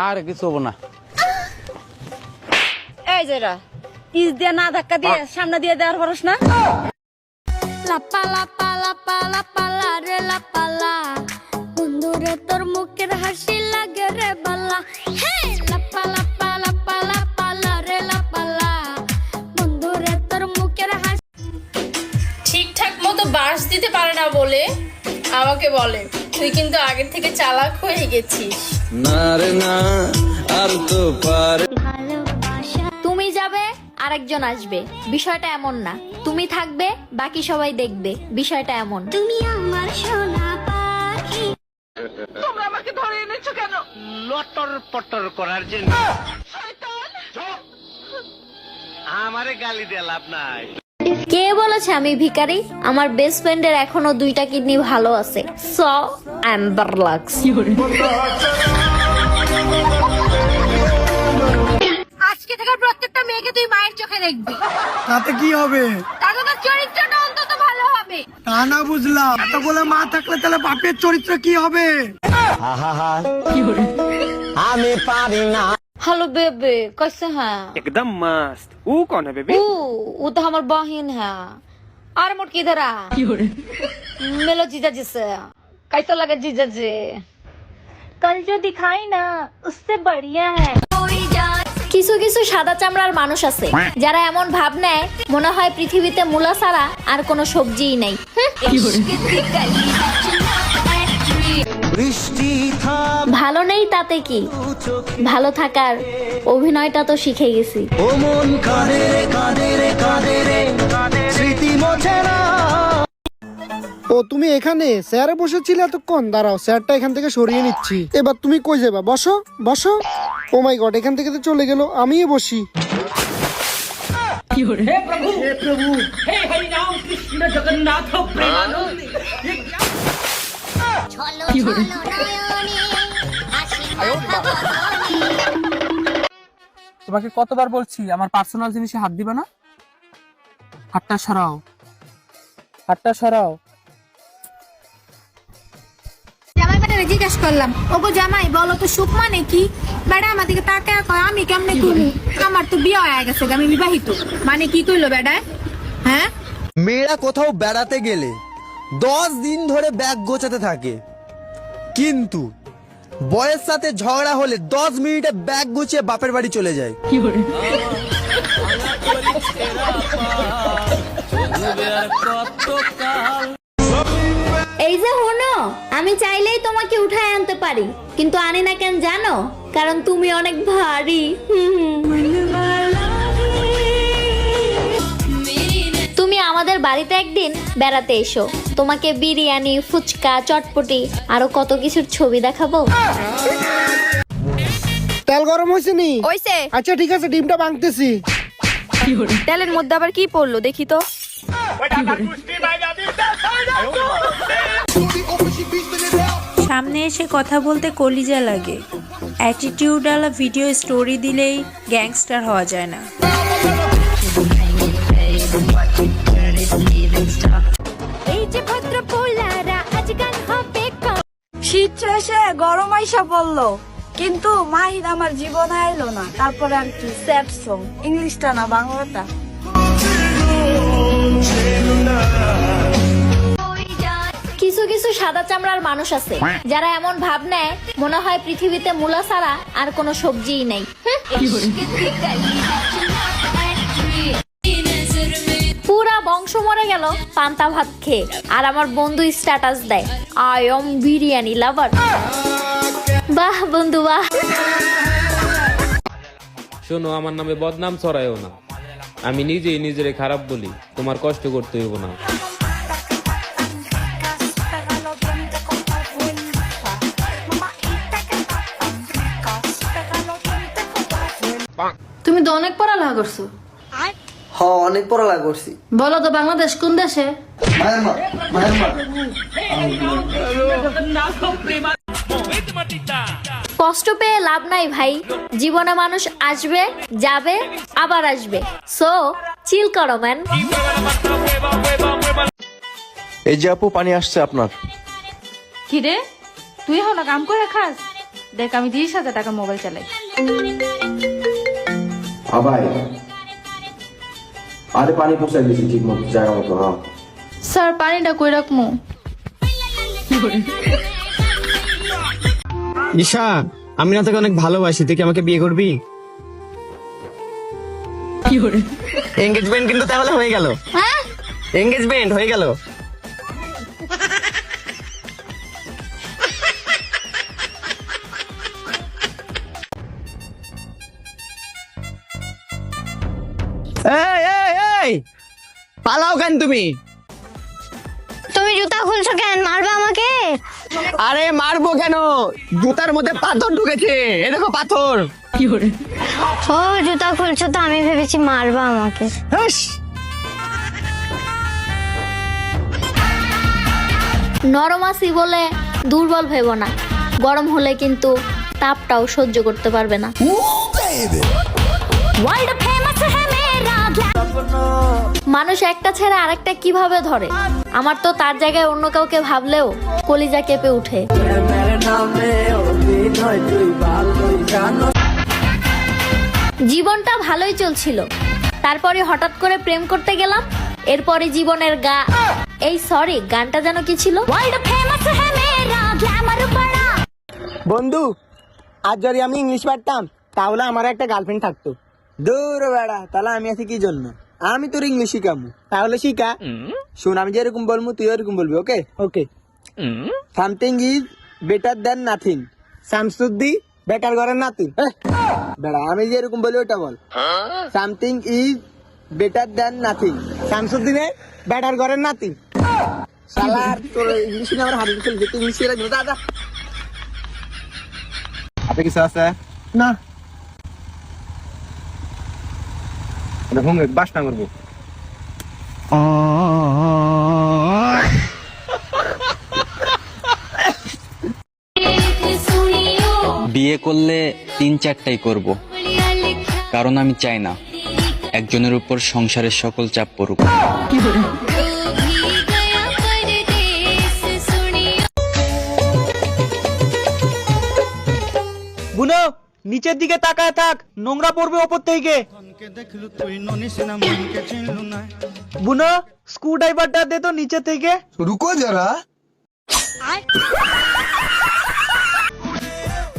আর কিছু হবো না। এই যেরা ইস দিয়ে না ধাক্কা দিয়ে সামনে দিয়ে দেওয়ার পারস না। লাপা লাপা লাপা লাপা লা রে লাপা লা, বন্ধুরে তোর মুখের হাসি লাগে রে বালা। হে লাপা লাপা লাপা লাপা লা রে লাপা লা, বন্ধুরে তোর মুখের হাসি। ঠিকঠাক মতো বাঁশ দিতে পারে না বলে আমাকে বলে তুই কিন্তু আগে থেকে চালাক হয়ে গেছিস। না রে না আর তো পারে। তুমি যাবে আরেকজন আসবে, বিষয়টা এমন না। তুমি থাকবে বাকি সবাই দেখবে, বিষয়টা এমন। তুমি আমার সোনা পাখি। তোমরা আমাকে ধরে এনেছো কেন? লটর পটর করার জন্য। আমারে গালি দিয়ে লাভ নাই। কে বলেছে আমি ভিখারি? আমার বেস্ট ফ্রেন্ডের এখনো 2টা কিডনি ভালো আছে। সো আই এম বারলাক্স। আজকে থেকে প্রত্যেকটা মেয়েকে তুই মায়ের চোখে দেখবি। তাতে কি হবে? তাতে তোর চরিত্রটা অন্তত ভালো হবে। তা না বুঝলাম, এত বলে মা থাকলে তাহলে বাপের চরিত্র কি হবে? আমি পারি না। हेलो बेबे, कैसे हैं? एकदम मस्त। वो कौन है बेबी? वो तो हमार बहन है। और मोट किधर आ? मिलो जीजा जी से। कैसा लगा जीजा जी? कल जो दिखाई ना उससे बढ़िया है। কিছু কিছু সাদা চামড়ার মানুষ আছে যারা এমন ভাব নেয় মনে হয় পৃথিবীতে মূলা ছাড়া আর কোনো সবজিই নাই। ভালো নেই তাতে কি, ভালো থাকার অভিনয়টা তো শিখে গেছি। ও মন কাঁদে রে কাঁদে রে কাঁদে রে, স্মৃতি মোছে না। ও তুমি এখানে স্যারে বসেছিলে এতক্ষণ? দাঁড়াও, স্যারটা এখান থেকে সরিয়ে নিচ্ছি। এবার তুমি কই যাবা? বসো বসো। ও মাই গড, এখান থেকে তো চলে গেল, আমিই বসি। তোমাকে কতবার বলছি আমার পার্সোনাল জিনিসে হাত দিবা না? হাতটা সরাও, হাতটা সরাও। জামাই বেটারে জিজ্ঞেস করলাম, ওগো জামাই বলো তো সুখ মানে কি? বেটা আমার দিকে তাকায় কয় আমি কেমনে কইবো, আমার তো বিয়ে হয়ে গেছে, আমি বিবাহিত। মানে কি কইলো বেটায়? হ্যাঁ, মেয়েরা কোথাও বেড়াতে গেলে 10 দিন ধরে ব্যাগ গোছাতে থাকে, কিন্তু বয়ের সাথে ঝগড়া হলে 10 মিনিটে ব্যাগ গুছিয়ে বাপের বাড়ি চলে যায়। এই যে হনো, আমি চাইলেই তোমাকে উঠায় আনতে পারি, কিন্তু আনি না কেন জানো? কারণ তুমি অনেক ভারী। তুমি আমাদের বাড়িতে একদিন বেড়াতে এসো, তোমাকে বিরিয়ানি, ফুচকা, চটপটি আরো কত কিছুর ছবি দেখাবো। তেল গরম হয়েছে নি? ওইসে আচ্ছা ঠিক আছে, ডিমটা ভাঙতেছি। তেলের মধ্যে আবার কি পড়লো দেখি তো। সামনে এসে কথা বলতে কলিজা লাগে, অ্যাটিটিউডওয়ালা ভিডিও স্টোরি দিলেই গ্যাংস্টার হওয়া যায় না। এই যে ভদ্র পোলারা আজ গান হবে। শীত শেষে গরম আইসা পড়লো, কিন্তু মাহির আমার জীবনে এলো না। তারপরে আর কি স্যাড সং, ইংলিশটা না বাংলাটা। কিছু কিছু সাদা চামড়ার মানুষ আছে যারা এমন ভাব নেয় মনে হয় পৃথিবীতে মূলা ছাড়া আর কোনো সবজিই নাই। পুরা বংশ মরে গেল পান্তা ভাত খেয়ে, আর আমার বন্ধু স্ট্যাটাস দেয় আই এম বিরিয়ানি লাভার। বাহ বন্ধু বাহ। শোনো, আমার নামে বদনাম ছড়ায়ও না, আমি নিজেই নিজেরে খারাপ বলি, তোমার কষ্ট করতে হইব না। তুমি তো অনেক পড়ালেখা করছো। হ্যাঁ, অনেক পড়ালেখা করছি। বলো তো বাংলাদেশ কোন দেশে? মায়ানমার। মায়ানমার। কষ্ট পেয়ে লাভ নাই ভাই, জীবনে মানুষ আসবে যাবে আবার আসবে, সো চিল করো ম্যান। এই যে আপু পানি আসছে আপনার। কি রে তুই হলো কাম করে খাস? দেখ আমি 30,000 টাকা মোবাইল চালাই। ভাই আরে পানি পৌঁছাই দিয়েছি ঠিক মতো জায়গা মতো। হ্যাঁ স্যার পানিটা কই রাখমু? ঈশা, আমি না তোকে অনেক ভালোবাসি, তুই কি আমাকে বিয়ে করবি? এঙ্গেজমেন্ট কিন্তু তাহলে হয়ে গেল। এঙ্গেজমেন্ট হয়ে গেল। এই এই এই পালাও কেন তুমি? তুমি জুতা খুলছো কেন? মারবে আমাকে? আরে মারবো কেন, জুতার মধ্যে পাথর ঢুকেছে, এ দেখো পাথর। ও জুতা খুলছো তো আমি ভেবেছি মারবা আমাকে। হাস। নরম আছি বলে দুর্বল ভেবো না, গরম হলে কিন্তু তাপটাও সহ্য করতে পারবে না। ওয়ার্ল্ড ফেমাস হ্যায় মেরা মানুষ একটা ছেড়ে আরেকটা কিভাবে ধরে, আমার তো তার জায়গায় অন্য কাউকে ভাবলেও কলিজা কেঁপে উঠে। জীবনটা ভালোই চলছিল, তারপরে হঠাৎ করে প্রেম করতে গেলাম, এরপরে জীবনের এই সরি গানটা যেন কি ছিল? বন্ধু, আজ যদি আমি ইংলিশ পারতাম তাহলে আমার একটা গার্লফ্রেন্ড থাকতো। দূর বেড়া, তাহলে আমি আছি কি জন্য? আমি তোর ইংলিশ শিখামু। তাহলে শিখা। শোন, আমি যেরকম বলবো তুই এরকম বলবি। Okay okay. Something is better than nothing. শামসুদ্দি বেকার ঘরের নাতি। বেড়া আমি যেরকম বলি ওটা বল। Something is better than nothing. শামসুদ্দিনে বেটার ঘরের নাতি। শালার তোর ইংলিশ নিয়ে আমার হারিয়ে ফেলবি। তুই ইংলিশ শিখে রাখবি দাদা। আপনি কিছু আছে না দেখুন বাস না করবো। বিয়ে করলে 3-4টাই করব, কারণ আমি চাই না একজনের উপর সংসারের সকল চাপ পড়ুক। বুনো, নিচের দিকে তাকায় থাক, নোংরা পড়বে ওপর থেকে। বুনো, স্ক্রু ড্রাইভারটা দে তো নিচে থেকে। রুকো যারা।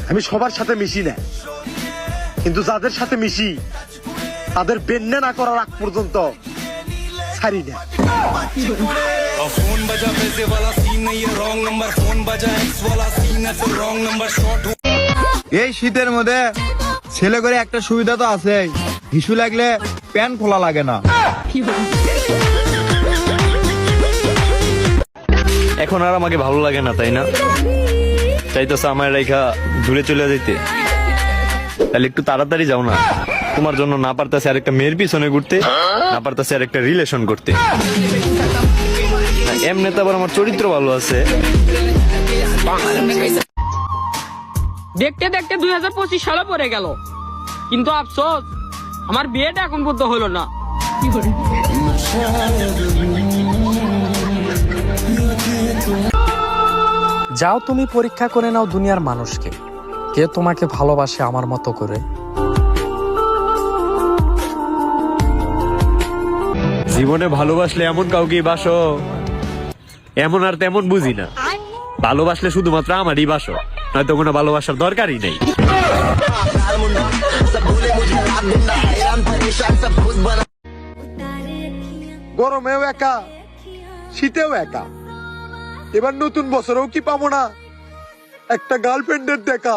আমি সবার সাথে মিশি না, কিন্তু যাদের সাথে মিশি তাদের বেন্যা না করার আগ পর্যন্ত ছাড়ি না। এই শীতের মধ্যে ছেলে করে একটা সুবিধা তো আছে, হিসু লাগলে প্যান্ট খোলা লাগে না। এখন আর আমাকে ভালো লাগে না, তাই না? চাইতেছ আমার রেখা দূরে চলে যেতে? তাহলে একটু তাড়াতাড়ি যাও না। তোমার জন্য না পারতাছে আরেকটা মেয়ের পিছনে ঘুরতে, না পারতাছে আরেকটা রিলেশন করতে। এমনি তো আবার আমার চরিত্র ভালো আছে। দেখতে দেখতে 2025 সালে পড়ে গেল, কিন্তু আফসোস আমার বিয়েটা এখন পর্যন্ত হলো না। যাও তুমি পরীক্ষা করে নাও দুনিয়ার মানুষকে, কে তোমাকে ভালোবাসে আমার মতো করে। জীবনে ভালোবাসলে এমন কাউকেই বাসো, এমন আর তেমন বুঝি না। ভালোবাসলে শুধুমাত্র আমারই বাসো, নয়তো কোনো ভালোবাসার দরকারই নেই। গরমেও একা, শীতেও একা, এবার নতুন বছরেও কি পাবো না একটা গার্লফ্রেন্ডের দেখা?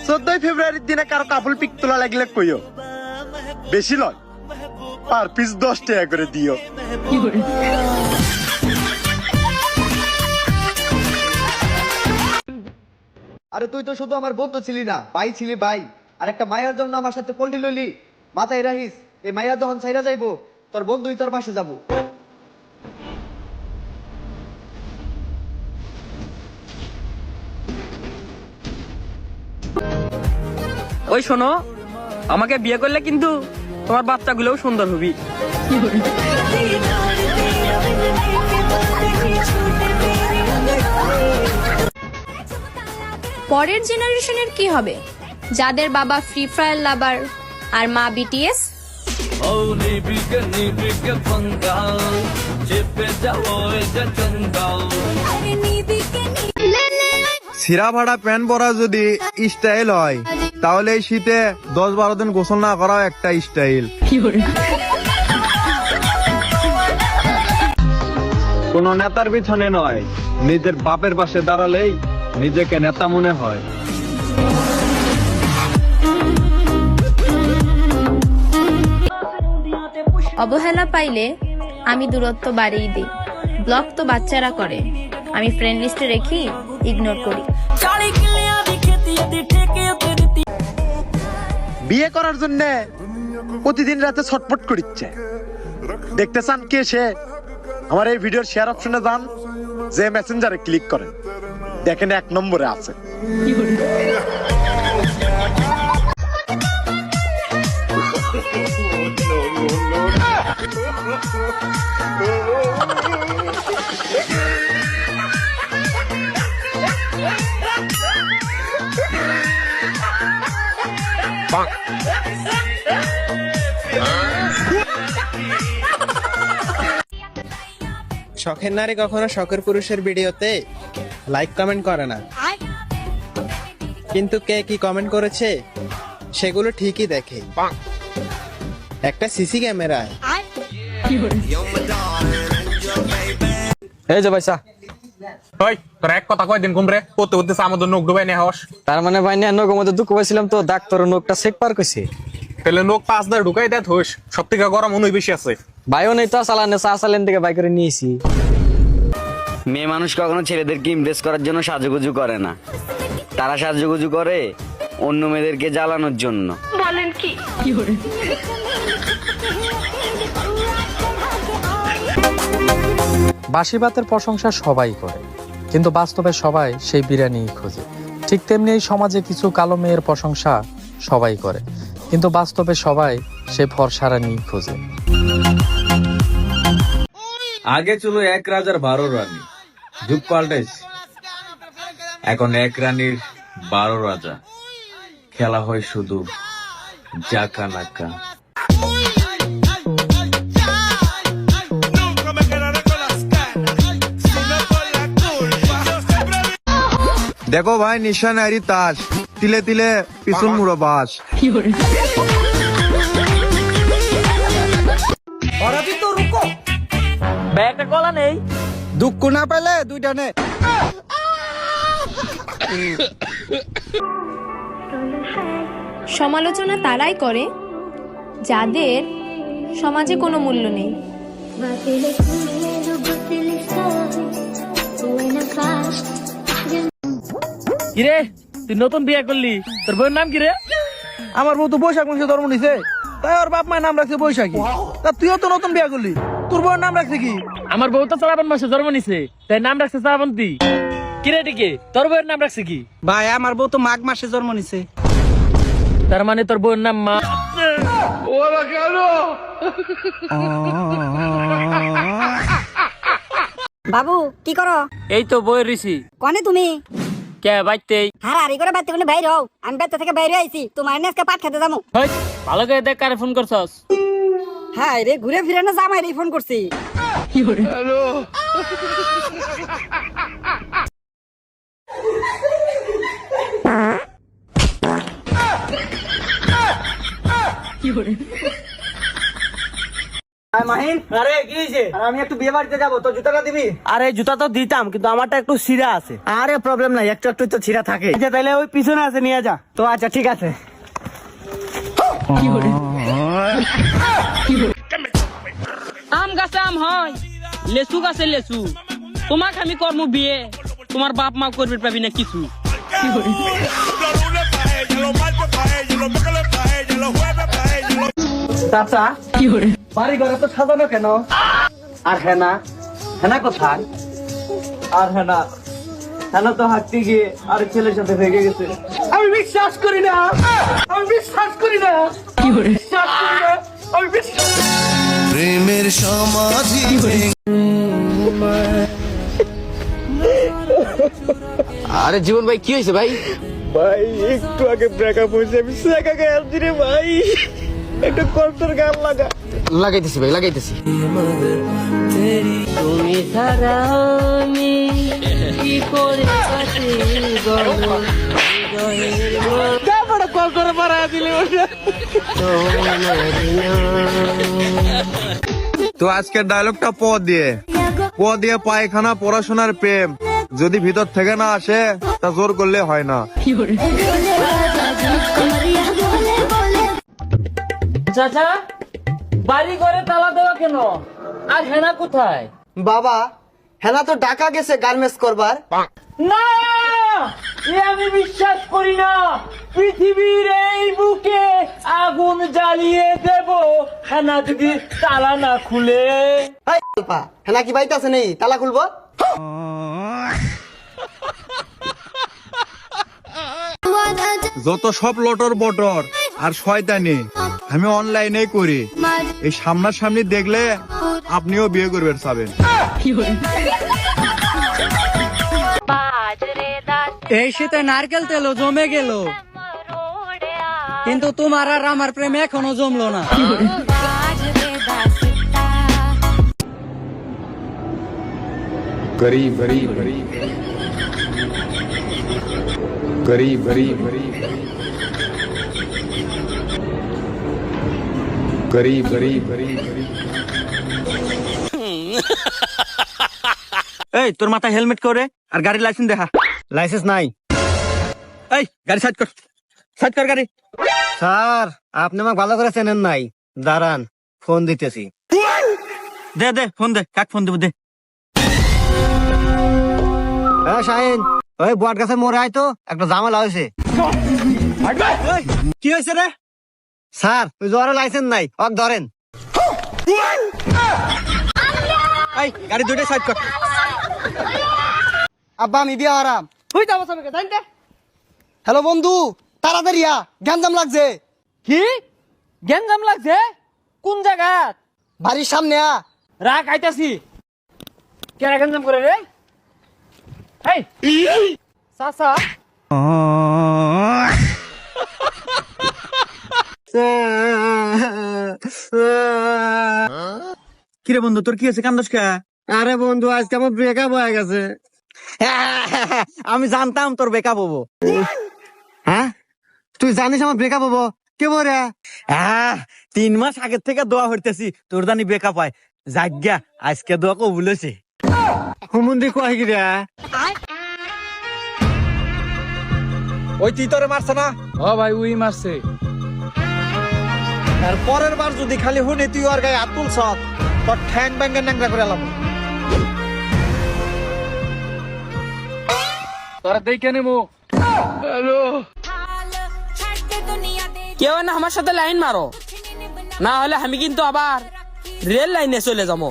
14 ফেব্রুয়ারির দিনে কারো কাপল পিক তোলা লাগলে কইও, বেশি লয়, পার পিস 10 টাকা করে দিও। আরে তুই তো শুধু আমার বন্ধু ছিলি না, ভাই ছিলি ভাই। আর একটা মায়ের জন্য আমার সাথে পল্টি লইলি, মাথায় রাখিস এই মাইয়া যখন ছাইরা যাইবো তোর বন্ধুই তোর পাশে যাবো। ওই শোনো, আমাকে বিয়ে করলে কিন্তু তোমার বাচ্চাগুলোও সুন্দর হবি। পরের জেনারেশনের কি হবে, যাদের বাবা ফ্রি ফায়ার লাভার আর মা বিটিএস? সিরা ভাড়া প্যান্ট পরা যদি স্টাইল হয়, তাহলে এই শীতে 10-12 দিন গোসল না করাও একটা স্টাইল। কোন নেতার পিছনে নয়, নিজের বাপের পাশে দাঁড়ালেই নিজেকে নেতা মনে হয়। অবহেলা পাইলে আমি দূরত্ব বাড়িয়ে দিই। ব্লক তো বাচ্চারা করে, আমি ফ্রেন্ড লিস্টে রেখি ইগনোর করি। বিয়ে করার জন্য প্রতিদিন রাতে ছটফট করিচ্ছে। দেখতে চান কে সে? আমার এই ভিডিওর শেয়ার অপশনে যান, যে মেসেঞ্জারে ক্লিক করেন, দেখেন 1 নম্বরে আছে। শখের নারী কখনো শখের পুরুষের ভিডিওতে লাইক কমেন্ট করে না, কিন্তু কে কি কমেন্ট করেছে সেগুলো ঠিকই দেখে একটা সিসি ক্যামেরায়। এই যে ভাইসা, ওই তোর এক কথা কয় দিন কমরে পড়তে পড়তে আমাদের নোক ডুবাই নিয়ে হস। তার মানে ভাই না নগর মধ্যে দুঃখ পাইছিলাম তো, ডাক্তার নোকটা চেক পার কইছে। তাহলে নোক 5 দা ঢুকাই দেয় হোস, সব থেকে গরম অনুই বেশি আছে। ভাইও নেই তো চালানে, চা চালান থেকে বাই করে নিয়েছি। মেয়ে মানুষ কখনো ছেলেদেরকে ইমপ্রেস করার জন্য সাজুগুজু করে না, তারা সাজুগুজু করে অন্য মেয়েদেরকে জ্বালানোর জন্য। বলেন কি? বাসি ভাতের প্রশংসা সবাই করে, কিন্তু বাস্তবে সবাই সেই বিরিয়ানি খোঁজে। ঠিক তেমনি এই সমাজে কিছু কালো মেয়ের প্রশংসা সবাই করে, কিন্তু বাস্তবে সবাই সেই ফর্সারানি খোঁজে। আগে ছিল 1 রাজার 12 রানী, যুগ পাল্টেছে, এখন 1 রানীর 12 রাজা। খেলা হয় শুধু জাকা নাকা। দেখো ভাই, নিশান আরি তাস, তিলে তিলে পিছন মুড়ো বাস। ব্যাগটা কলা নেই, দুঃখ না পেলে দুইটা নে। সমালোচনা তারাই করে যাদের সমাজে কোনো মূল্য নেই। কিরে তুই নতুন বিয়ে করলি, তোর বউয়ের নাম কিরে? আমার বউ তো বৈশাখ মাসে জন্ম নিছে, তাই ওর বাপ মায়ের নাম রাখছে বৈশাখী। তা তুইও তো নতুন বিয়ে করলি, তোর বউয়ের নাম রাখছে কি? আমার বউ তো শ্রাবণ মাসে জন্ম নিছে, তাই নাম রাখছে শ্রাবন্তী। কিরে টিকে তোর বউয়ের নাম রাখছে কি? ভাই আমার বউ তো মাঘ মাসে জন্ম নিছে। তার মানে তোর বউয়ের নাম মা। বাবু কি করো? এই তো বউয়ের ঋষি। কনে তুমি? কে বাইতেই? হারাহারি করে বাইতে কোনে বাইরে হও। আমি বাইতে থেকে বাইরে আইছি, তোমার আজকে পাট খেতে যাবো। হেই, ভালো করে দেখ কারে ফোন করছস। হ্যাঁ রে, ঘুরে ফিরে না জামাই রে ফোন করছি। আরে কি হইছে? আমি একটু বিয়ে বাড়িতে যাবো, তো জুতাটা দিবি? আরে জুতা তো দিতাম, কিন্তু আমারটা একটু ছিঁড়া আছে। আরে প্রবলেম নাই, একটু একটু তো ছিঁড়া থাকে। আচ্ছা তাহলে ওই পিছনে আছে, নিয়ে যা। তো আচ্ছা ঠিক আছে। আম গাছে আম হয়, লেচু গাছে লেচু। তোমাকে আমি কর্ম বিয়ে, তোমার বাপ মা করবে পাবি না কিছু। চাচা বাড়ি ঘরে তো সাজানো কেন? আর হেনা, হেনা কোথায়? আর হেনা, হেনা তো হাঁটতে গিয়ে আর ছেলের সাথে ভেগে গেছে। আমি বিশ্বাস করি না, আমি বিশ্বাস করি না, বিশ্বাস করি না, আমি বিশ্বাস প্রেমের সমাধি আরে জীবন ভাই কি হয়েছে ভাই? ভাই একটু আগে ব্রেকআপ হয়েছে, আমি সেকা গেছি রে ভাই, একটু কষ্টের গান লাগা। লাগাইতেছি ভাই, লাগাইতেছি। তুমি ছাড়া আমি কি করে বাঁচি বলো, তারপরে কল করে পারা দিলে তো আজকের ডায়লগটা প দিয়ে পায়খানা পড়াশোনার প্রেম যদি ভিতর থেকে না আসে তা জোর করলে হয় না। চাচা বাড়ি ঘরে তালা দেওয়া কেন? আর হেনা কোথায়? বাবা হেনা তো ঢাকা গেছে গার্মেন্টস করবার। না, এ আমি বিশ্বাস করি না। পৃথিবীর এই বুকে আগুন জ্বালিয়ে দেব হেনা যদি তালা না খুলে। হেনা কি বাইতে আছে নেই, তালা খুলবো? যত সব লটর বটর আর শয়তানি আমি অনলাইনে করি, এই সামনাসামনি দেখলে আপনিও বিয়ে করবেন সাবেন। এই শীতে নারকেল তেলও জমে গেল, কিন্তু তোমার আর আমার প্রেম এখনো জমলো না। गरीब गरीब गरीब गरीब गरीब गरीब गरीब गरीब এই তোর মাথায় হেলমেট করে আর গাড়ির লাইসেন্স দেখা। লাইসেন্স নাই। এই গাড়ি সাইড কর, সাইড কর গাড়ি। স্যার আপনি আমাকে ভালো করে চেনেন নাই, দাঁড়ান ফোন দিতেছি। দে দে ফোন দে, কাক ফোন দেব দে। শাহিন ওই বট গাছে মোড়ে আয় তো, একটা ঝামেলা হয়েছে। কি হয়েছে রে? স্যার ওই জ্বরের লাইসেন্স নাই, ওকে ধরেন। এই গাড়ি দুইটা সাইড কর। আব্বা আমি বিয়ে হারাম। হ্যালো বন্ধু, তাড়াতাড়ি আ, গ্যাঞ্জাম লাগছে। কি গ্যাঞ্জাম লাগছে? কোন জায়গা? বাড়ির সামনে আ। রাখ আইতাছি। কেন গ্যাঞ্জাম করে রে? এই চাচা কিরে বন্ধু তোর কি আছে, কান্দস কে? আরে বন্ধু আজকে আমার ব্রেকআপ হয়ে গেছে। আমি জানতাম তোর ব্রেকআপ হবো। হ্যাঁ তুই জানিস আমার ব্রেকআপ হবো? কে বলে? 3 মাস আগের থেকে দোয়া হইতেছি তোর জানি ব্রেকআপ হয়। যাজ্ঞা আজকে দোয়া কবুল হয়েছে। হুমুন্দি কয় কি রে? ওই তুই তোরে মারছে না? ও ভাই উই মারছে। আর পরের বার যদি খালি শুনি তুই ওর গায়ে হাত তুলছ, তোর ঠ্যাং ব্যাঙ্গে ন্যাংরা করে এলাম। তোরা দেখে নেবো। কেউ না আমার সাথে লাইন মারো, না হলে আমি কিন্তু আবার রেল লাইনে চলে যাবো।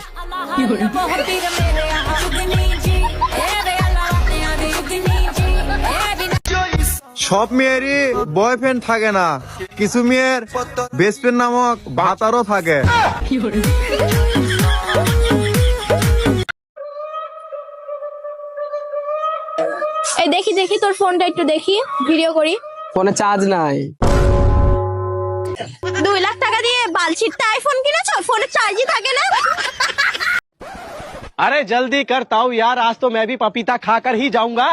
সব মেয়েরই বয়ফ্রেন্ড থাকে না, কিছু মেয়ের বেস্ট ফ্রেন্ড নামক ভাতারও থাকে। এই দেখি দেখি তোর ফোনটা একটু দেখি, ভিডিও করি। ফোনে চার্জ নাই। 2 লাখ টাকা দিয়ে বালছিটটা আইফোন কিনেছো, ফোনে চার্জই থাকে না। अरे जल्दी करता हूँ यार, आज तो मैं भी पपीता खाकर ही जाऊंगा।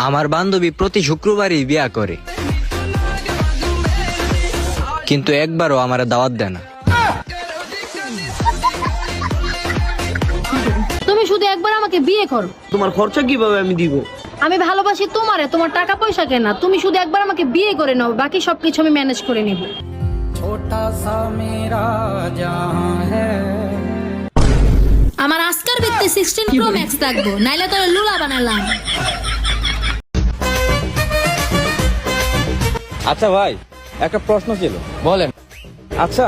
আমার বান্ধবী প্রতি শুক্রবারই বিয়া করে, কিন্তু একবারও আমার দাওয়াত দেয় না। তুমি শুধু একবার আমাকে বিয়ে করো। তোমার খরচা কিভাবে আমি দিব? আমি ভালোবাসি তোমারে, তোমার টাকা পয়সা কেনা। তুমি শুধু একবার আমাকে বিয়ে করে নাও, বাকি সবকিছু আমি ম্যানেজ করে নিব। আমার আজকের ভিত্তি 16 প্রো ম্যাক্স থাকবো, নাইলে তোরে লুলা বানালাম। আচ্ছা ভাই, একটা প্রশ্ন ছিল। বলেন। আচ্ছা,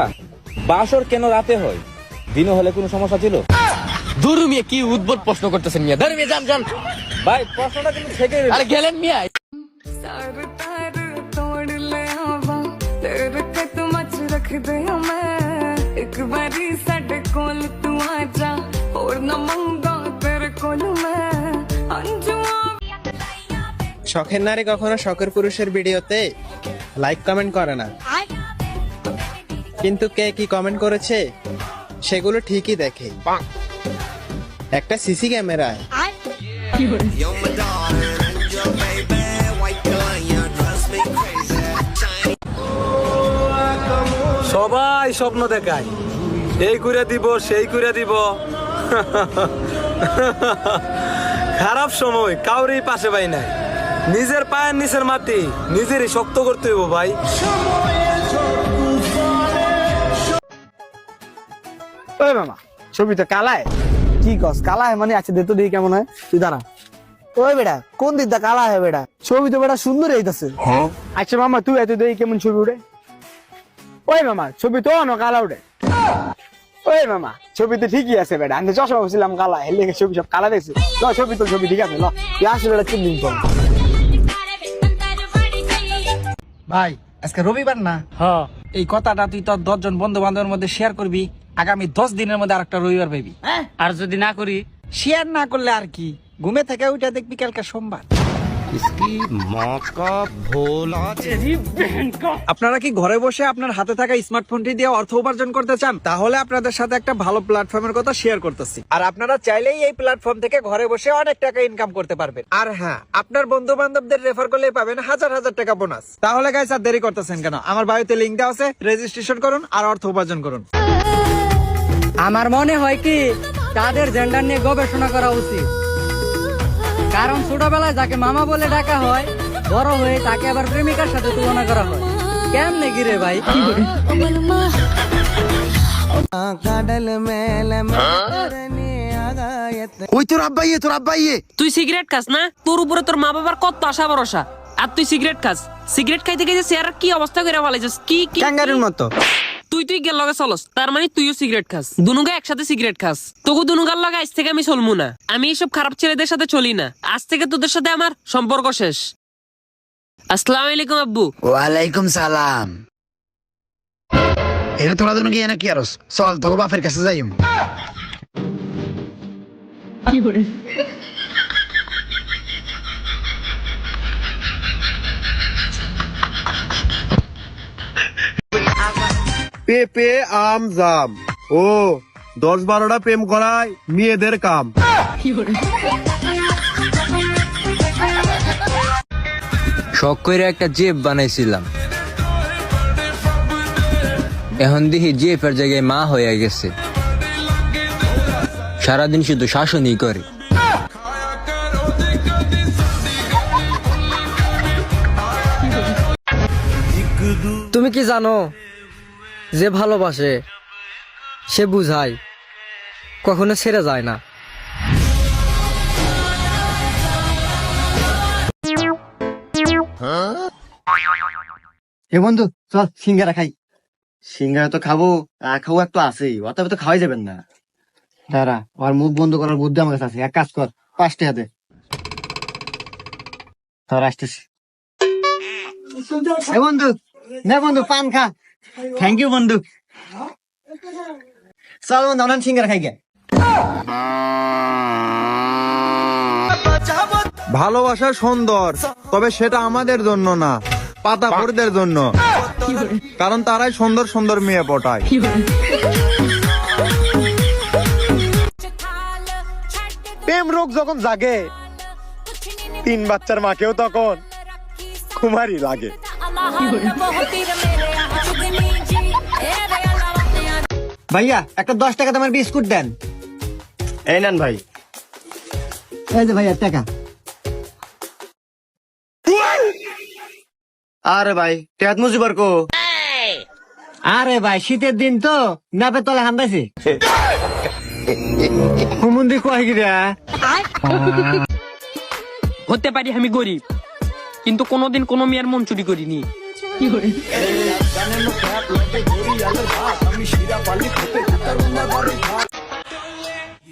বাসর কেন রাতে হয়? দিনে হলে কোনো সমস্যা ছিল? দুরু মিয়া কি উদ্ভট প্রশ্ন করতেছেন মিয়া, ধর মিয়া যান যান। ভাই প্রশ্নটা কিন্তু থেকে আরে গেলেন মিয়া। শখের নারী কখনো শখের পুরুষের ভিডিওতে লাইক কমেন্ট করে না, কিন্তু কে কি কমেন্ট করেছে সেগুলো ঠিকই দেখে একটা সিসি ক্যামেরায়। সবাই স্বপ্ন দেখায়, এই করে দিব সেই করে দিব। খারাপ সময় কাউরেই পাশে পাই নাই, নিজের পায়ের নিচের মাটি নিজেরই শক্ত করতে হইব ভাই। ওই মামা, ছবি তো কালায়। কি কস কালায় মানে? আছে দে তো দেখি কেমন হয়, তুই দাঁড়া। ওই বেটা কোন দিকটা কালা হয় বেটা? ছবি তো বেটা সুন্দর হইতাছে। আচ্ছা মামা তুই এত দেখি কেমন ছবি উঠে? ওই মামা ছবি তো অন কালা উঠে। ওই মামা ছবি তো ঠিকই আছে বেটা, আমি চশমা বসছিলাম কালা, হেলে ছবি সব কালা দেখছি। ল ছবি তো ছবি ঠিক আছে, ল তুই আসলে বেটা চিন্দিন কর। ভাই আজকে রবিবার না? হ্যাঁ। এই কথাটা তুই তোর 10 জন বন্ধু বান্ধবের মধ্যে শেয়ার করবি, আগামী 10 দিনের মধ্যে আরেকটা রবিবার পাবি। আর যদি না করি, শেয়ার না করলে আর কি, ঘুমে থেকে উঠে দেখবি কালকে সোমবার। আপনারা কি ঘরে বসে আপনার হাতে থাকা স্মার্টফোনটি দিয়ে অর্থ উপার্জন করতে চান? তাহলে আপনাদের সাথে একটা ভালো প্ল্যাটফর্মের কথা শেয়ার করতেছি। আর আপনারা চাইলেই এই প্ল্যাটফর্ম থেকে ঘরে বসে অনেক টাকা ইনকাম করতে পারবেন। আর হ্যাঁ, আপনার বন্ধু বান্ধবদের রেফার করলে পাবেন হাজার হাজার টাকা বোনাস। তাহলে গাইস আর দেরি করতেছেন কেন? আমার বায়োতে লিংক দেওয়া আছে, রেজিস্ট্রেশন করুন আর অর্থ উপার্জন করুন। আমার মনে হয় কি তাদের জেন্ডার নিয়ে গবেষণা করা উচিত, কারণ ছোটবেলায় যাকে মামা বলে ডাকা হয়, বড় হয়ে তাকে আবার প্রেমিকার সাথে তুলনা করা হয়। কেমনে গিরে ভাই? ওই তোর আব্বাইয়ে, তোর আব্বাইয়ে। তুই সিগারেট খাস না? তোর উপরে তোর মা বাবার কত আশা ভরসা, আর তুই সিগারেট খাস। সিগারেট খাইতে খাইতে চেহারা কি অবস্থা করে ফেলাইছিস? কি কি ক্যাঙ্গারুর মতো। তুই গেল লগে চলস, তার মানে তুইও সিগারেট খাস। দুনুগা একসাথে সিগারেট খাস। তোকে দুনুগার লগে আজ থেকে আমি চলমু না। আমি এইসব খারাপ ছেলেদের সাথে চলি না। আজ থেকে তোদের সাথে আমার সম্পর্ক শেষ। আসসালামু আলাইকুম আব্বু। ওয়ালাইকুম সালাম। এটা তোরা দুনো কি এনে কি আরস? চল তোর বাপের কাছে যাইম। পেঁপে আম জাম, ও 10-12টা প্রেম করায় মেয়েদের কাম। শখ করে একটা জেব বানাইছিলাম, এখন দেখি জেফের জায়গায় মা হয়ে গেছে। সারাদিন শুধু শাসনই করে। তুমি কি জানো, যে ভালোবাসে সে বুঝায়, কখনো ছেড়ে যায় না। এ বন্ধু চল সিঙ্গারা খাই। সিঙ্গারা তো খাবো, খাবো একটু আছেই, অতএব তো খাওয়াই যাবেন না। দাঁড়া, ওর মুখ বন্ধ করার বুদ্ধি আমার কাছে আছে। এক কাজ কর, 5 টাকা দে। তোর আসতেছি। এ বন্ধু নে বন্ধু, পান খা। থ্যাংক ইউ বন্ধু। চল বন্ধু আমরা সিঙ্গারা খাই গে। ভালোবাসা সুন্দর, তবে সেটা আমাদের জন্য না, পাতাখোরদের জন্য, কারণ তারাই সুন্দর সুন্দর মেয়ে পটায়। প্রেম রোগ যখন জাগে, 3 বাচ্চার মাকেও তখন কুমারী লাগে। ভাইয়া একটা 10 টাকা তোমার বিস্কুট দেন। এই নেন ভাই। এই যে ভাইয়া টাকা। আরে ভাই টেয়াত মুজিবার কো। আরে ভাই শীতের দিন তো নাপে তলে হান্দাইছি। হুমুন্দি কয় গিরা হতে পারি আমি গরিব, কিন্তু কোনোদিন কোনো মেয়ের মন চুরি করিনি।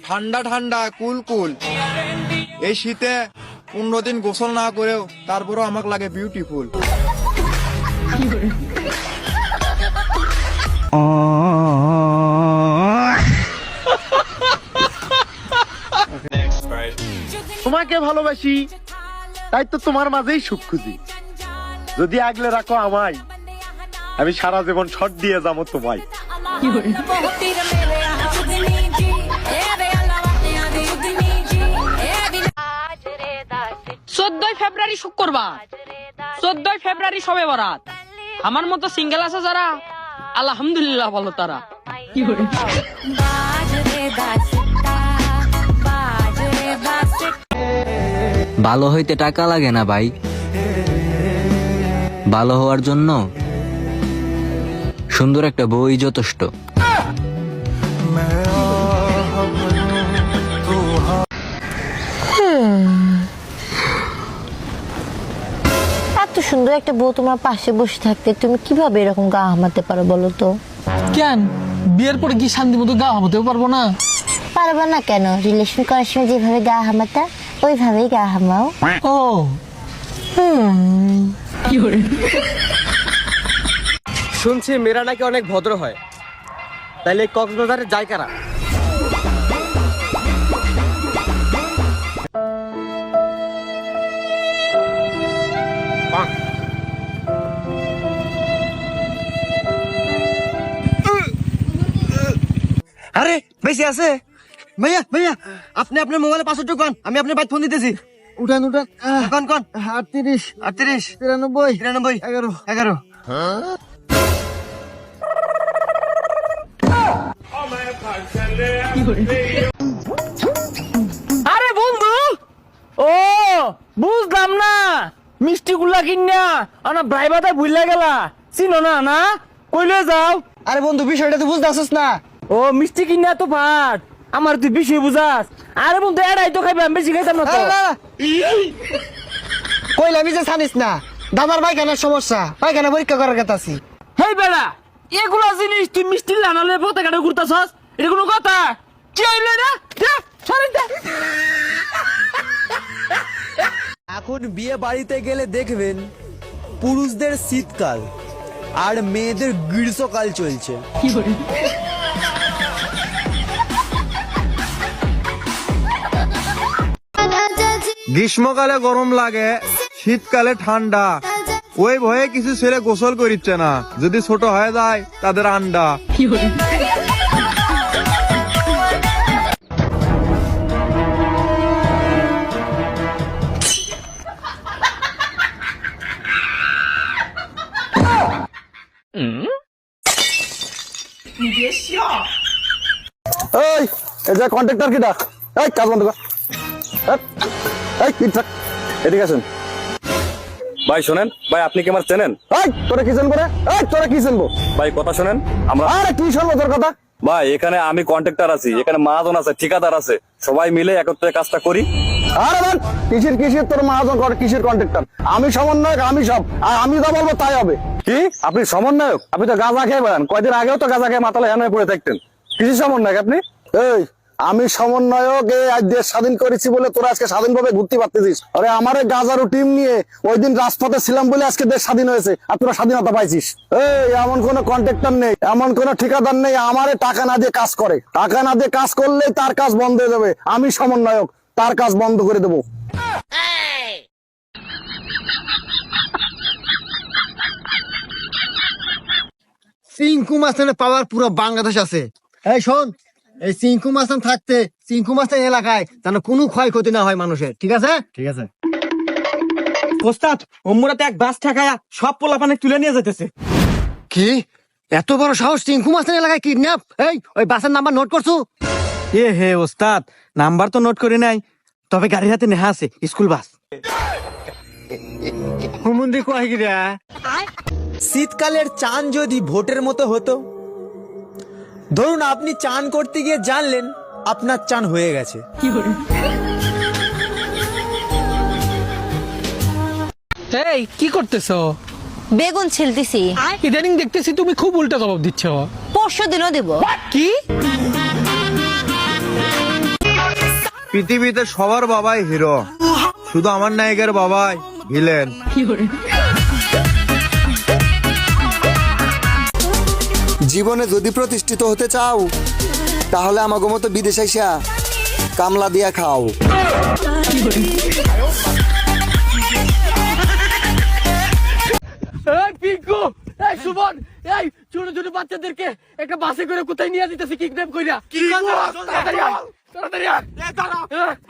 ঠান্ডা ঠান্ডা কুল কুল, এই শীতে 15 দিন গোসল না করেও তারপরও আমাকে লাগে বিউটিফুল। তোমাকে ভালোবাসি, তাই তো তোমার মাঝেই সুখ খুঁজি। যদি আগলে রাখো আমায়, আমি সারা জীবন শট দিয়ে যাবো তোমায়। 14 ফেব্রুয়ারি শুক্রবার, 14 ফেব্রুয়ারি শবে বরাত। আমার মতো সিঙ্গেল আছে যারা, আলহামদুলিল্লাহ বলো তারা। ভালো হইতে টাকা লাগে না ভাই, ভালো হওয়ার জন্য সুন্দর একটা বই যথেষ্ট। এত সুন্দর একটা বউ তোমার পাশে বসে থাকতে তুমি কিভাবে এরকম গা হামাতে পারো বলো তো? কেন বিয়ের পরে কি শান্তি মতো গা হামাতেও পারবো না? পারবা না কেন? রিলেশন করার সময় যেভাবে গা হামাতা ওইভাবেই গা হামাও। ও শুনছি মেয়েরা নাকি অনেক ভদ্র হয়, তাইলে কক্সবাজারে যায় কারা? আরে বেশি আছে ভাইয়া, ভাইয়া আপনি আপনার মোবাইলে পাসওয়ার্ড ঢুকান, আমি আপনার বাইক ফোন দিতেছি। উঠান উঠান, কন কন। 38 38 93 93 11 11। আরে বন্ধু, ও বুঝলাম না, মিষ্টি গুলা কিনা আনা ড্রাইভারটা ভুলে গেলা, চিনো না না, কইলে যাও। আরে বন্ধু বিষয়টা তুই বুঝতে আসছিস না? ও মিষ্টি কিনা তো ফাট, আমার তুই বিষয় বুঝাস। আরে বন্ধু এড়াই তো খাইবে, আমি বেশি খাইতাম না তো। কইলাম যে জানিস না, দাদার পায়খানার সমস্যা, পায়খানা পরীক্ষা করার কথা আছি। হেই বেড়া, এগুলা জিনিস তুই মিষ্টি লানালে পথে ঘাটে ঘুরতাছস, এটা কোনো কথা? কি হইলো না? এখন বিয়ে বাড়িতে গেলে দেখবেন পুরুষদের শীতকাল আর মেয়েদের গ্রীষ্মকাল চলছে। গ্রীষ্মকালে গরম লাগে, শীতকালে ঠান্ডা, ওই ভয়ে কিছু ছেলে গোসল করিচ্ছে না, যদি ছোট হয়ে যায় তাদের আন্ডা। এই যে কন্ট্রাক্টর কি ডাক, এই কাজ বন্ধ কর। এই কি থাক, এদিকে আসুন। ভাই শোনেন, ভাই আপনি কি আমার চেনেন? এই তোরা কি জানবো রে? এই তোরা কি জানবো? ভাই কথা শোনেন, আমরা আরে কি শুনবো তোর কথা? ভাই এখানে আমি কন্ট্রাক্টর আছি, এখানে মহাজন আছে, ঠিকাদার আছে, সবাই মিলে একত্রে কাজটা করি। আরে বল কিসের কিসের তোর মহাজন কর, কিসের কন্ট্রাক্টর? আমি সমন্বয়ক, আমি সব, আর আমি যা বলবো তাই হবে। কি আপনি সমন্বয়ক? আপনি তো গাঁজা খেয়ে বেড়ান, কয়দিন আগেও তো গাঁজা খেয়ে মাতালে হ্যাঁ পড়ে থাকতেন। কিসের সমন্বয়ক আপনি? এই আমি সমন্বয়ক, এই আজ দেশ স্বাধীন করেছি বলে তোরা আজকে স্বাধীনভাবে ঘুরতে পারতেছিস। আরে আমার এই গাজারো টিম নিয়ে ওই দিন রাজপথে ছিলাম বলে আজকে দেশ স্বাধীন হয়েছে, আর তোরা স্বাধীনতা পাইছিস। এই এমন কোন কন্ট্রাক্টর নেই, এমন কোন ঠিকাদার নেই আমারে টাকা না দিয়ে কাজ করে। টাকা না দিয়ে কাজ করলেই তার কাজ বন্ধ হয়ে যাবে। আমি সমন্বয়ক, তার কাজ বন্ধ করে দেবো। চিঙ্কু মাস্তানের পাওয়ার পুরো বাংলাদেশ আছে। এই শোন, এই চিঙ্কু মাস্তান থাকতে চিঙ্কু মাস্তান এলাকায় যেন কোনো ক্ষয়ক্ষতি না হয় মানুষের, ঠিক আছে? ঠিক আছে ওস্তাদ, ওমরাতে এক বাস ঠেকায়া সব পোলাপানে তুলে নিয়ে যেতেছে। কি এত বড় সাহস, চিঙ্কু মাস্তান এলাকায় কিডন্যাপ? এই ওই বাসের নাম্বার নোট করছো? এ হে ওস্তাদ, নাম্বার তো নোট করি নাই, তবে গাড়ির হাতে নেহা আছে, স্কুল বাস। হুমুন্দি কয় গিরা শীতকালের চান যদি ভোটের মতো হতো, ধরুন আপনি চান করতে গিয়ে জানলেন আপনার চান হয়ে গেছে, এই কি করতেছো? বেগুন ছিলতেছি। ইদানিং দেখতেছি তুমি খুব উল্টা জবাব দিচ্ছ। পরশু দিনও দেব। কি? পৃথিবীতে সবার বাবাই হিরো, শুধু আমার নায়কের বাবাই ভিলেন। জীবনে যদি প্রতিষ্ঠিত হতে চাও তাহলে আমাকে মতো বিদেশ আইসা কামলা দিয়া খাও। এই পিঙ্কু, এই সুমন, এই ছোট ছোট বাচ্চাদেরকে একটা বাসে করে কোথায় নিয়ে যেতেছে কিডন্যাপ কইরা। তাড়াতাড়ি আয়, তাড়াতাড়ি আয়।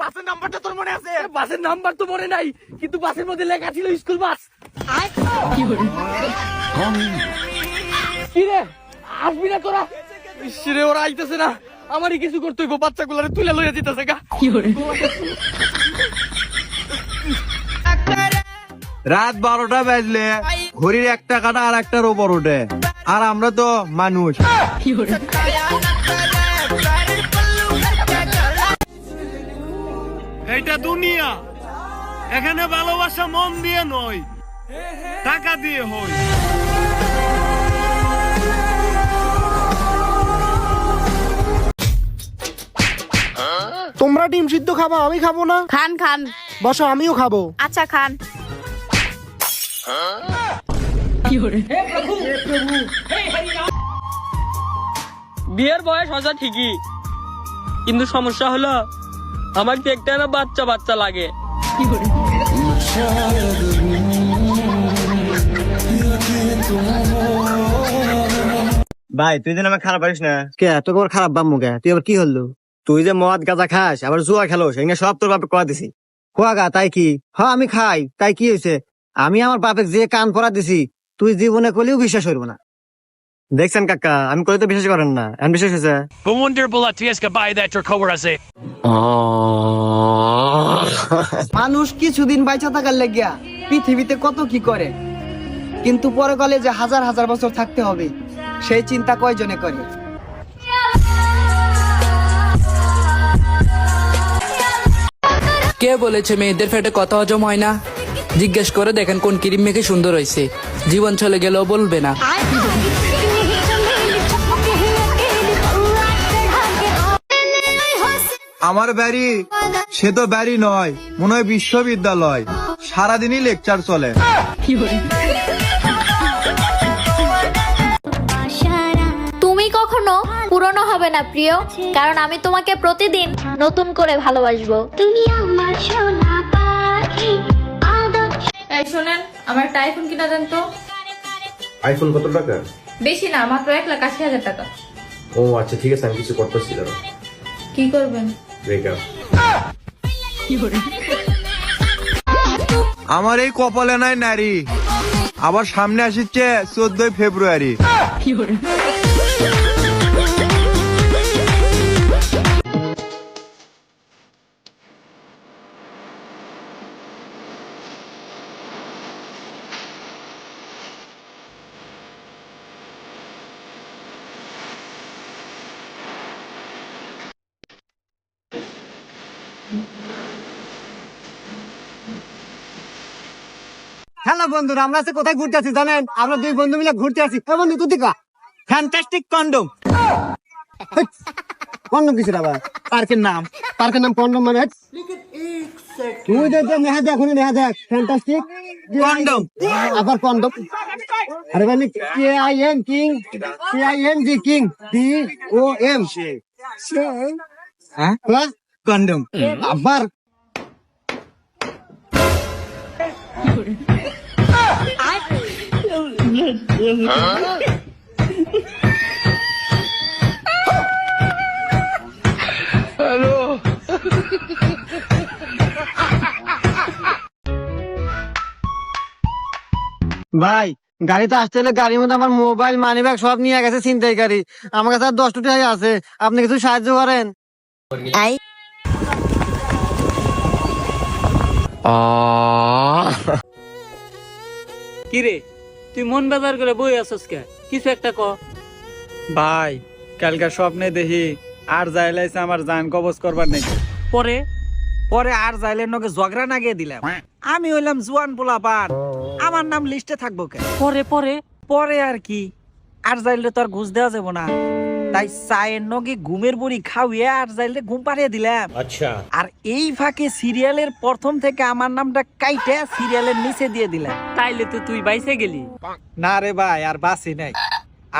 বাসের নাম্বারটা তোর মনে আছে? বাসের নাম্বার তো মনে নাই, কিন্তু বাসের মধ্যে লেখা ছিল স্কুল বাস। কি রে, আসবি না তোরা? ইসরে, ওরা আইতেছে না, আমারই কিছু করতে হইব, বাচ্চাগুলারে তুলে লইয়া যেতেছে গা। রাত 12টা বাজলে ঘড়ির একটা কাটা আর একটার ওপর ওঠে, আর আমরা তো মানুষ। এটা দুনিয়া, এখানে ভালোবাসা মন দিয়ে নয়, টাকা দিয়ে হয়। তোমরা ডিম সিদ্ধ খাবা, আমি খাবো না। খান খান। বসো, আমিও খাবো। আচ্ছা খান। বিয়ের বয়স হয়তো ঠিকই, কিন্তু সমস্যা হলো আমার দেখতে না বাচ্চা বাচ্চা লাগে। ভাই তুই যেন আমার খারাপ পারিস না। কে তোকে আবার খারাপ বাম্মু কে? তুই আবার কি হলো? তুই যে মদ গাঁজা খাস, আবার জুয়া খেলোস, এগুলো সব তোর বাপে কয়া দিছি। কোয়াগা তাই কি? হ্যাঁ আমি খাই, তাই কি হয়েছে? আমি আমার বাপে যে কান পরা দিছি তুই জীবনে করলেও বিশ্বাস করবো না। দেখছেন কাকা, আমি কলে তো বিশ্বাস করেন না, এখন বিশ্বাস হয়েছে। মানুষ কিছুদিন বাইচা থাকার লাগিয়া পৃথিবীতে কত কি করে, কিন্তু পরকালে যে হাজার হাজার বছর থাকতে হবে সেই চিন্তা কয়জনে করে? কে বলেছে মেয়েদের পেটে কথা হজম হয় না? জিজ্ঞেস করে দেখেন কোন ক্রিম মেখে সুন্দর হয়েছে, জীবন চলে গেলেও বলবে না। আমার বাড়ি সে তো বাড়ি নয়, মনে হয় বিশ্ববিদ্যালয়, সারাদিনই লেকচার চলে। তুমি কখনো পুরনো হবে না প্রিয়, কারণ আমি তোমাকে প্রতিদিন নতুন করে ভালোবাসবো। তুমি আমার সোনা পাখি। এই শোনেন, আমার একটা আইফোন কিনা দেন তো। আইফোন কত টাকা? বেশি না, মাত্র 1,80,000 টাকা। ও আচ্ছা ঠিক আছে, আমি কিছু করতেছি না। কি করবেন? ব্রেকআপ। আমার এই কপালে নাই নারী, আবার সামনে আসছে 14 ফেব্রুয়ারি। হ্যালো বন্ধুরা, আমরা আজকে কোথায় ঘুরতে আছি জানেন? আমরা দুই বন্ধু মিলে ঘুরতে আছি। বন্ধু তুই দিকা ফ্যান্টাস্টিক কন্ডম। কন্ডম কিছু আবার পার্কের নাম, পার্কের নাম কন্ডম মানে তুই দেখ নেহা দেখ, নেহা দেখ ফ্যান্টাস্টিক কন্ডম, আবার কন্ডম। আরে মানে KIN king, KING king, DOM হ্যাঁ কন্ডম। আবার ভাই গাড়িতে আসতে হলে গাড়ির মধ্যে আমার মোবাইল মানি ব্যাগ সব নিয়ে গেছে ছিনতাইকারী। আমার কাছে আর 10 টাকা আছে, আপনি কিছু সাহায্য করেন। কিরে তুই মন বাজার করে বই আসস কে? কিছু একটা ক। ভাই কালকে স্বপ্নে দেখি আর যাইলাইছে আমার জান কবজ করবার নাই। পরে পরে আর যাইলে নকে ঝগড়া নাগিয়ে দিলাম। আমি হইলাম জুয়ান পোলা পান, আমার নাম লিস্টে থাকবো কেন? পরে পরে পরে আর কি, আর যাইলে তো আর ঘুষ দেওয়া যাবো না, তাই চায়ের নগে ঘুমের বড়ি খাওয়িয়ে আর যাইলে ঘুম পাড়িয়ে দিলাম। আচ্ছা, আর এই ফাঁকে সিরিয়ালের প্রথম থেকে আমার নামটা কাইটে সিরিয়ালের নিচে দিয়ে দিলাম। তাইলে তো তুই বাইসে গেলি। না রে ভাই, আর বাসি নাই।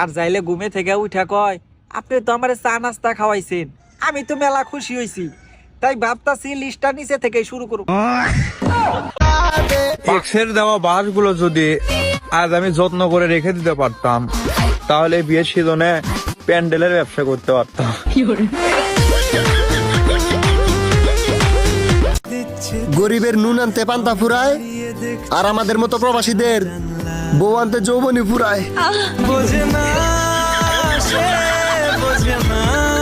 আর যাইলে ঘুমে থেকে উঠা কয়, আপনি তো আমার চা নাস্তা খাওয়াইছেন, আমি তো মেলা খুশি হয়েছি, তাই ভাবতাছি লিস্টটা নিচে থেকে শুরু করব। এক্সের দেওয়া বাসগুলো যদি আজ আমি যত্ন করে রেখে দিতে পারতাম, তাহলে বিয়ের সিজনে প্যান্ডেলের ব্যবসা করতে পারতাম। গরিবের নুন আনতে পান্তা ফুরায়, আর আমাদের মতো প্রবাসীদের বউ আনতে যৌবনী ফুরায়।